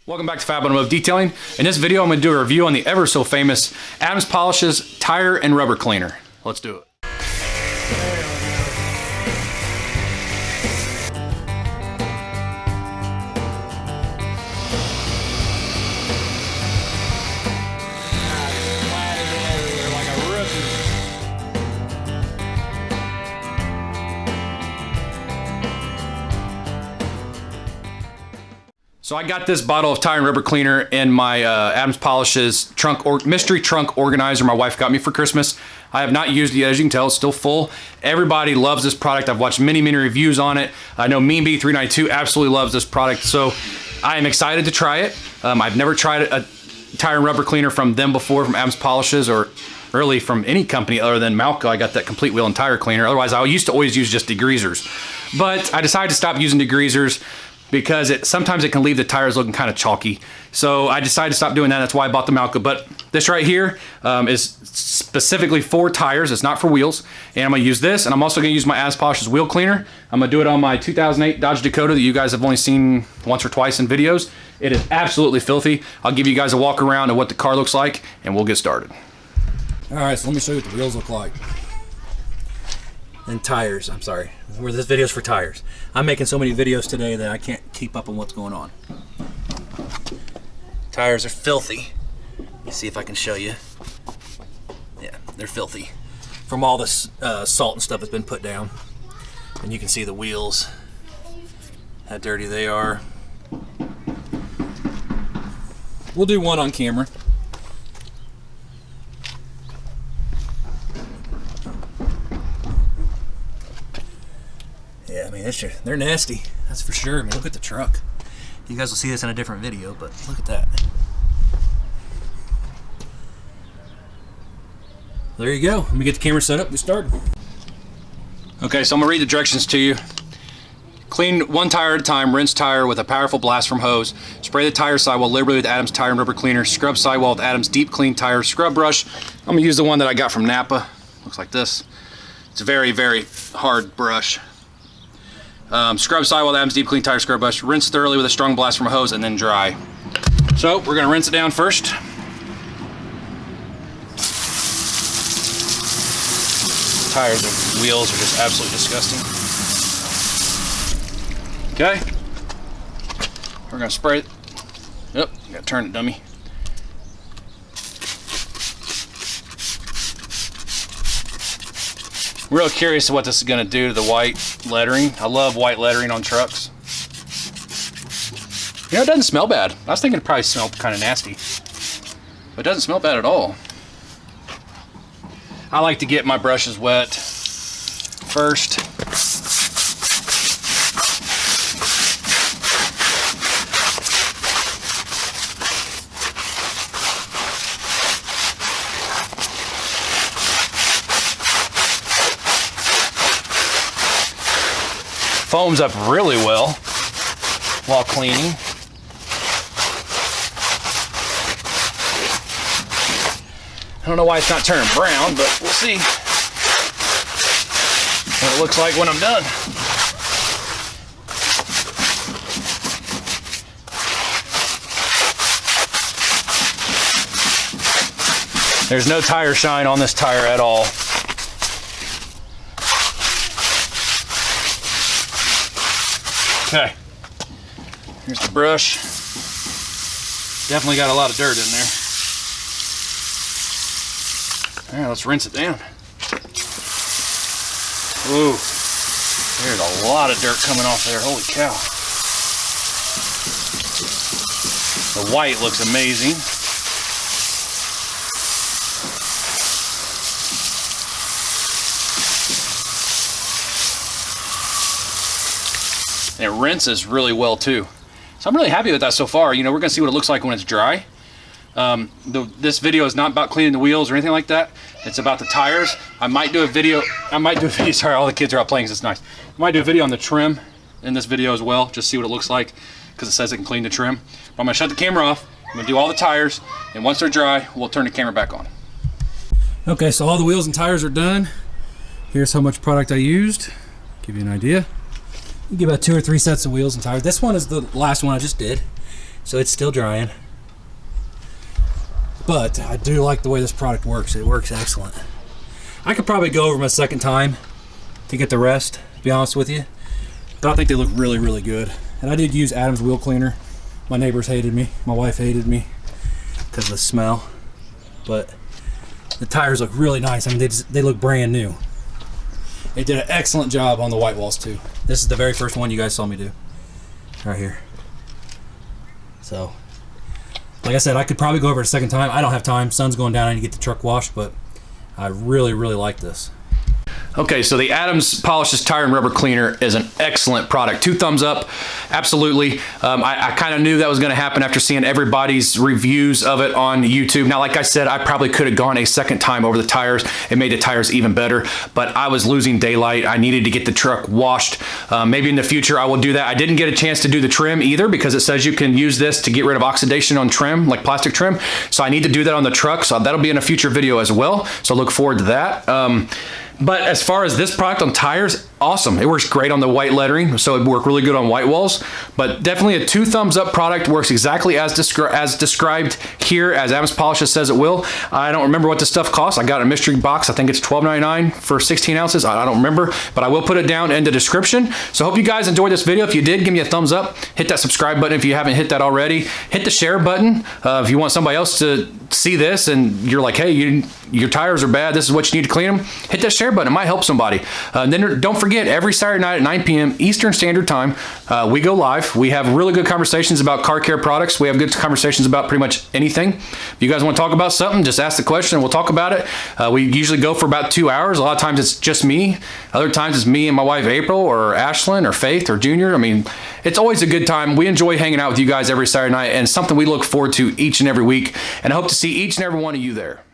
Welcome back to FAB Automotive Detailing. In this video, I'm going to do a review on the ever so famous Adams Polishes Tire and Rubber Cleaner. Let's do it. So I got this bottle of tire and rubber cleaner in my Adams Polishes mystery trunk organizer my wife got me for Christmas. I have not used it yet, as you can tell, it's still full. Everybody loves this product. I've watched many reviews on it. I know MeanB392 absolutely loves this product, so I am excited to try it. I've never tried a tire and rubber cleaner from them before, from Adams Polishes, or really from any company other than Malco. I got that complete wheel and tire cleaner. Otherwise, I used to always use just degreasers. But I decided to stop using degreasers because sometimes it can leave the tires looking kind of chalky. So I decided to stop doing that. That's why I bought the Malco. But this right here is specifically for tires. It's not for wheels. And I'm gonna use this, and I'm also gonna use my Adams Polishes wheel cleaner. I'm gonna do it on my 2008 Dodge Dakota that you guys have only seen once or twice in videos. It is absolutely filthy. I'll give you guys a walk around of what the car looks like, and we'll get started. All right, so let me show you what the wheels look like. And tires, I'm sorry. This video's for tires. I'm making so many videos today that I can't keep up on what's going on. Tires are filthy. Let me see if I can show you. Yeah, they're filthy. From all this salt and stuff that's been put down. And you can see the wheels, how dirty they are. We'll do one on camera. Yeah, I mean, they're nasty, that's for sure. I mean, look at the truck. You guys will see this in a different video, but look at that. There you go. Let me get the camera set up and get started. Okay, so I'm gonna read the directions to you. Clean one tire at a time, rinse tire with a powerful blast from hose. Spray the tire sidewall liberally with Adams Tire and Rubber Cleaner. Scrub sidewall with Adams Deep Clean Tire Scrub Brush. I'm gonna use the one that I got from Napa. Looks like this. It's a very hard brush. Scrub sidewall with Adams Deep Clean Tire Scrub Brush. Rinse thoroughly with a strong blast from a hose and then dry. So we're gonna rinse it down first. Tires and wheels are just absolutely disgusting. Okay. We're gonna spray it. Yep, gotta turn it, dummy. Real curious what this is going to do to the white lettering. I love white lettering on trucks. You know, it doesn't smell bad. I was thinking it probably smelled kind of nasty, but it doesn't smell bad at all. I like to get my brushes wet first. Foams up really well while cleaning. I don't know why it's not turning brown, but we'll see what it looks like when I'm done. There's no tire shine on this tire at all. Okay, here's the brush. Definitely got a lot of dirt in there. All right, let's rinse it down. Ooh, there's a lot of dirt coming off there, holy cow. The white looks amazing. And it rinses really well too. So I'm really happy with that so far. You know, we're gonna see what it looks like when it's dry. This video is not about cleaning the wheels or anything like that. It's about the tires. I might do a video, sorry, all the kids are out playing, 'cause it's nice. I might do a video on the trim in this video as well, just see what it looks like, because it says it can clean the trim. But I'm gonna shut the camera off, I'm gonna do all the tires, and once they're dry, we'll turn the camera back on. Okay, so all the wheels and tires are done. Here's how much product I used. Give you an idea. You get about 2 or 3 sets of wheels and tires. This one is the last one I just did. So it's still drying. But I do like the way this product works. It works excellent. I could probably go over them a second time to get the rest, to be honest with you. But I think they look really, really good. And I did use Adam's wheel cleaner. My neighbors hated me. My wife hated me because of the smell. But the tires look really nice. I mean, they look brand new. They did an excellent job on the white walls too. This is the very first one you guys saw me do. Right here. So, like I said, I could probably go over it a second time. I don't have time. Sun's going down. I need to get the truck washed, but I really, really like this. Okay, so the Adams Polishes Tire and Rubber Cleaner is an excellent product. 2 thumbs up, absolutely. I kind of knew that was going to happen after seeing everybody's reviews of it on YouTube. Now, like I said, I probably could have gone a second time over the tires. It made the tires even better, but I was losing daylight. I needed to get the truck washed. Maybe in the future I will do that. I didn't get a chance to do the trim either because it says you can use this to get rid of oxidation on trim, like plastic trim. So I need to do that on the truck. So that'll be in a future video as well. So look forward to that. But as far as this product on tires, awesome. It works great on the white lettering, so it worked really good on white walls. But definitely a 2 thumbs up product. Works exactly as described here, as Adams Polishes says it will. I don't remember what the stuff costs. I got a mystery box. I think it's $12.99 for 16 ounces. I don't remember, but I will put it down in the description. So hope you guys enjoyed this video. If you did, give me a thumbs up. Hit that subscribe button if you haven't hit that already. Hit the share button if you want somebody else to see this and you're like, hey, your tires are bad. This is what you need to clean them. Hit that share button. It might help somebody. Then don't forget, every Saturday night at 9 p.m. Eastern Standard Time, we go live. We have really good conversations about car care products. We have good conversations about pretty much anything. If you guys want to talk about something, just ask the question and we'll talk about it. We usually go for about 2 hours. A lot of times it's just me. Other times it's me and my wife April or Ashlyn or Faith or Junior. I mean, it's always a good time. We enjoy hanging out with you guys every Saturday night and something we look forward to each and every week. And I hope to see each and every one of you there.